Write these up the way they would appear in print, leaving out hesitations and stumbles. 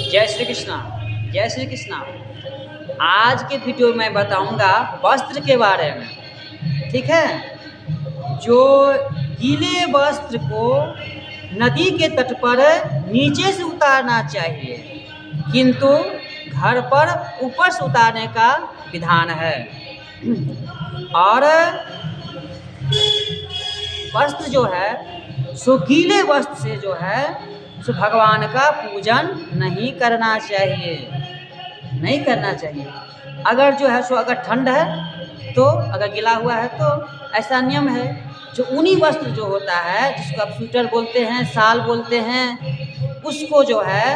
जय श्री कृष्णा। जय श्री कृष्णा। आज के वीडियो में बताऊंगा वस्त्र के बारे में। ठीक है, जो गीले वस्त्र को नदी के तट पर नीचे से उतारना चाहिए, किंतु घर पर ऊपर से उतारने का विधान है। और वस्त्र जो है सो गीले वस्त्र से जो है सो भगवान का पूजन नहीं करना चाहिए, नहीं करना चाहिए। अगर जो है सो अगर ठंड है तो अगर गीला हुआ है तो ऐसा नियम है। जो ऊनी वस्त्र जो होता है, जिसको आप स्वेटर बोलते हैं, शाल बोलते हैं, उसको जो है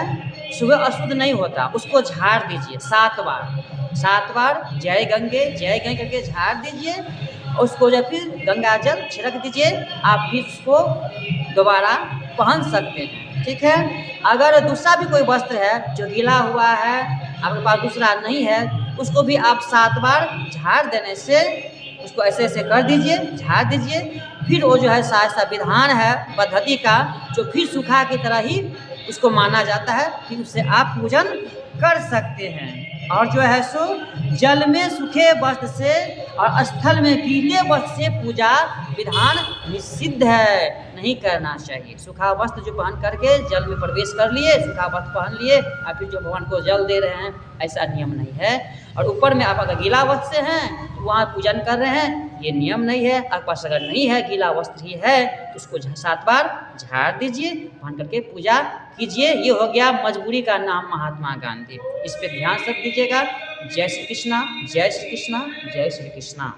सुबह अशुद्ध नहीं होता, उसको झाड़ दीजिए 7 बार। 7 बार जय गंगे करके झाड़ दीजिए। उसको जब फिर गंगा जल छिड़क दीजिए, आप फिर उसको दोबारा पहन सकते हैं। ठीक है, अगर दूसरा भी कोई वस्त्र है जो गीला हुआ है, आपके पास दूसरा नहीं है, उसको भी आप 7 बार झाड़ देने से उसको ऐसे ऐसे कर दीजिए, झाड़ दीजिए। फिर वो जो है ऐसा विधान है पद्धति का, जो फिर सूखा की तरह ही उसको माना जाता है, फिर उससे आप पूजन कर सकते हैं। और जो है सो जल में सूखे वस्त्र से और स्थल में गीले वस्त्र से पूजा विधान निषिद्ध है, नहीं करना चाहिए। सूखा वस्त्र जो पहन करके जल में प्रवेश कर लिए, सूखा वस्त्र पहन लिए और फिर जो भगवान को जल दे रहे हैं, ऐसा नियम नहीं है। और ऊपर में आप अगर गीला वस्त्र से हैं तो वहाँ पूजन कर रहे हैं, ये नियम नहीं है। आपके पास अगर नहीं है, गीला वस्त्र ही है, तो उसको 7 बार झाड़ दीजिए, पहन करके पूजा कीजिए। ये हो गया मजबूरी का नाम महात्मा गांधी। इस पे ध्यान सब दीजिएगा। जय श्री कृष्णा, जय श्री कृष्णा, जय श्री कृष्णा।